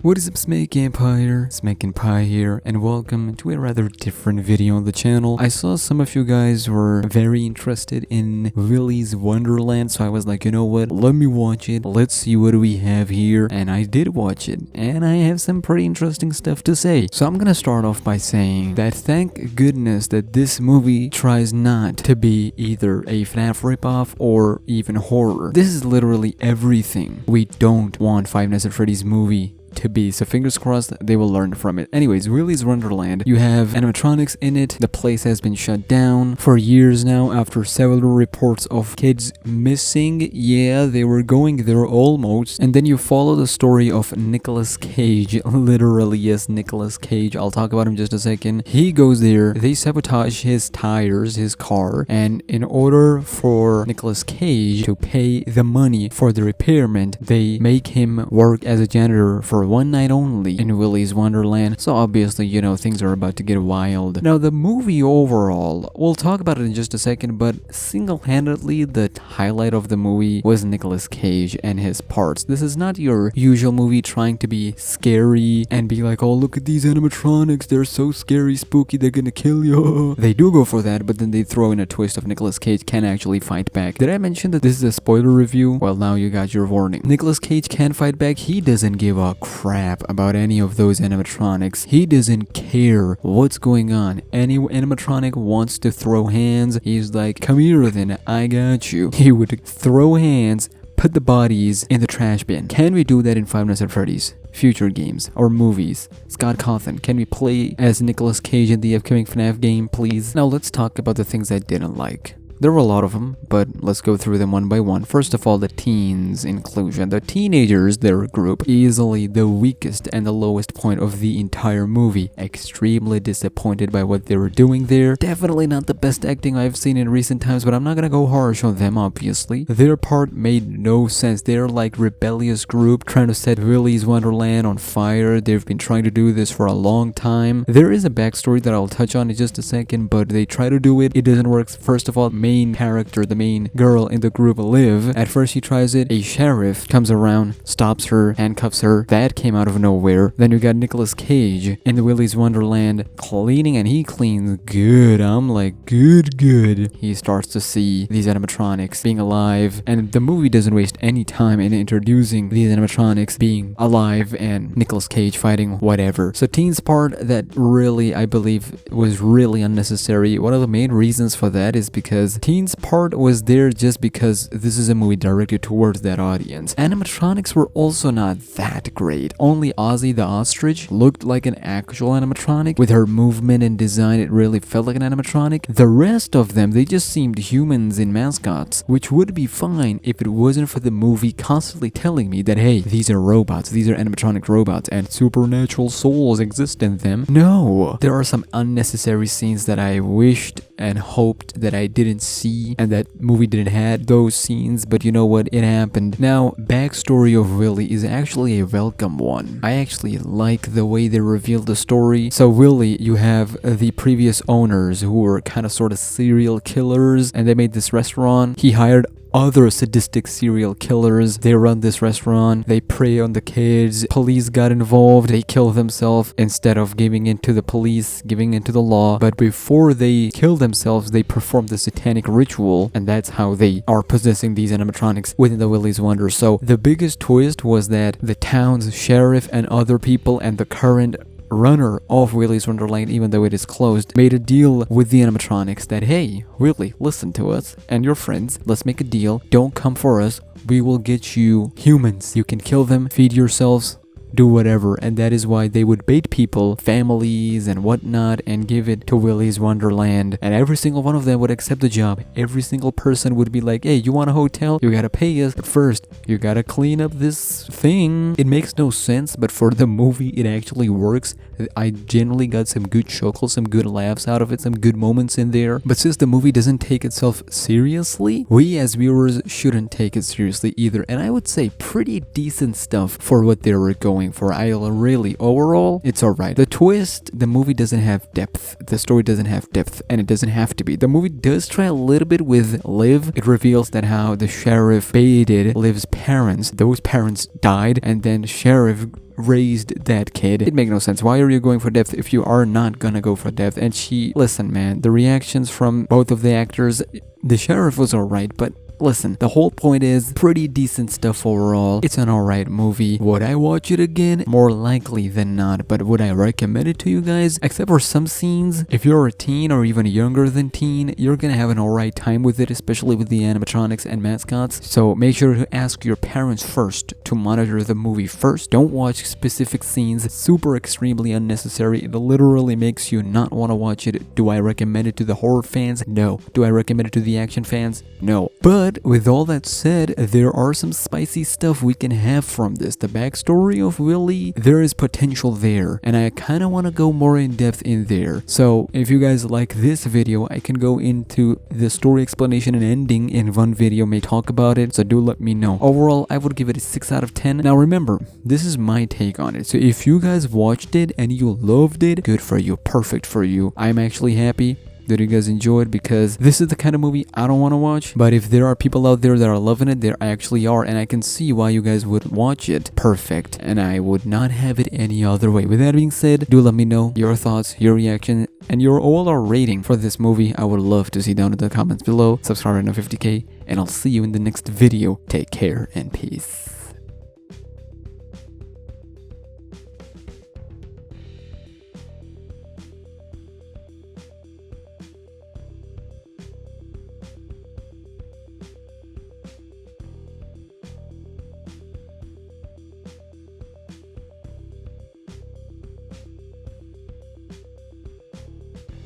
What is up, SmackNPie here, and welcome to a rather different video on the channel. I saw some of you guys were very interested in Willy's Wonderland, so I was like, you know what, let me watch it, let's see what we have here, and I did watch it, and I have some pretty interesting stuff to say. So I'm gonna start off by saying that thank goodness that this movie tries not to be either a FNAF ripoff or even horror. This is literally everything we don't want Five Nights at Freddy's movie to be, so fingers crossed they will learn from it. Anyways, Willy's Wonderland, you have animatronics in it. The place has been shut down for years now after several reports of kids missing. Yeah, they were going there almost. And then you follow the story of Nicolas Cage, literally, yes, Nicolas Cage. I'll talk about him in just a second. He goes there, they sabotage his tires, his car, and in order for Nicolas Cage to pay the money for the repairment, they make him work as a janitor for one night only in Willy's Wonderland. So obviously, you know, things are about to get wild. Now, the movie overall, we'll talk about it in just a second, but single-handedly, the highlight of the movie was Nicolas Cage and his parts. This is not your usual movie trying to be scary and be like, oh, look at these animatronics, they're so scary, spooky, they're gonna kill you. They do go for that, but then they throw in a twist of Nicolas Cage can actually fight back. Did I mention that this is a spoiler review? Well, now you got your warning. Nicolas Cage can fight back. He doesn't give a crap about any of those animatronics. He doesn't care what's going on. Any animatronic wants to throw hands, he's like, come here then, I got you. He would throw hands, put the bodies in the trash bin. Can we do that in Five Nights at Freddy's future games or movies? Scott Cawthon, can we play as Nicolas Cage in the upcoming FNAF game, please? Now let's talk about the things I didn't like. There were a lot of them, but let's go through them one by one. First of all, the teens inclusion. The teenagers, their group, easily the weakest and the lowest point of the entire movie. Extremely disappointed by what they were doing there. Definitely not the best acting I've seen in recent times, but I'm not gonna go harsh on them, obviously. Their part made no sense. They're like rebellious group trying to set Willy's Wonderland on fire. They've been trying to do this for a long time. There is a backstory that I'll touch on in just a second, but they try to do it. It doesn't work. First of all, main character, the main girl in the group, Liv. At first she tries it, a sheriff comes around, stops her, handcuffs her. That came out of nowhere. Then you got Nicolas Cage in the Willy's Wonderland cleaning, and he cleans good. I'm like, good. He starts to see these animatronics being alive, and the movie doesn't waste any time in introducing these animatronics being alive and Nicolas Cage fighting whatever. So teens part that really, I believe, was really unnecessary. One of the main reasons for that is because teens part was there just because this is a movie directed towards that audience. Animatronics were also not that great. Only Ozzy the ostrich looked like an actual animatronic. With her movement and design, it really felt like an animatronic. The rest of them, they just seemed humans in mascots, which would be fine if it wasn't for the movie constantly telling me that, hey, these are robots, these are animatronic robots, and supernatural souls exist in them. No, there are some unnecessary scenes that I wished and hoped that I didn't see, and that movie didn't have those scenes, but you know what, it happened. Now, backstory of Willy is actually a welcome one. I actually like the way they revealed the story. So Willy, you have the previous owners who were kind of sort of serial killers, and they made this restaurant. He hired other sadistic serial killers. They run this restaurant, they prey on the kids, police got involved, they kill themselves instead of giving in to the police, giving in to the law. But before they kill themselves, they perform the satanic ritual, and that's how they are possessing these animatronics within the Willy's Wonder. So the biggest twist was that the town's sheriff and other people and the current runner of Willy's Wonderland, even though it is closed, made a deal with the animatronics that, hey, Willy, listen to us and your friends, let's make a deal, don't come for us, we will get you humans, you can kill them, feed yourselves, do whatever. And that is why they would bait people, families and whatnot, and give it to Willy's Wonderland, and every single one of them would accept the job. Every single person would be like, hey, you want a hotel? You gotta pay us, but first you gotta clean up this thing. It makes no sense, but for the movie it actually works. I generally got some good chuckles, some good laughs out of it, some good moments in there. But since the movie doesn't take itself seriously, we as viewers shouldn't take it seriously either. And I would say pretty decent stuff for what they were going going for. Overall, it's alright. The twist, the movie doesn't have depth. The story doesn't have depth, and it doesn't have to be. The movie does try a little bit with Liv. It reveals that how the sheriff baited Liv's parents. Those parents died, and then sheriff raised that kid. It makes no sense. Why are you going for depth if you are not gonna go for depth? And listen, man, the reactions from both of the actors, the sheriff was alright, but listen, the whole point is pretty decent stuff overall. It's an alright movie. Would I watch it again? More likely than not, but would I recommend it to you guys? Except for some scenes, if you're a teen or even younger than teen, you're gonna have an alright time with it, especially with the animatronics and mascots. So make sure to ask your parents first to monitor the movie first. Don't watch specific scenes. It's super extremely unnecessary. It literally makes you not want to watch it. Do I recommend it to the horror fans? No. Do I recommend it to the action fans? No. But with all that said, there are some spicy stuff we can have from this. The backstory of Willy, there is potential there, and I kind of want to go more in depth in there. So if you guys like this video, I can go into the story explanation and ending in one video, may talk about it, so do let me know. Overall, I would give it a 6 out of 10. Now remember, this is my take on it, so if you guys watched it and you loved it, good for you, perfect for you. I'm actually happy that you guys enjoyed, because this is the kind of movie I don't want to watch. But if there are people out there that are loving it, there actually are, and I can see why you guys would watch it. Perfect. And I would not have it any other way. With that being said, do let me know your thoughts, your reaction, and your overall rating for this movie. I would love to see down in the comments below. Subscribe right now, 50k, and I'll see you in the next video. Take care and peace.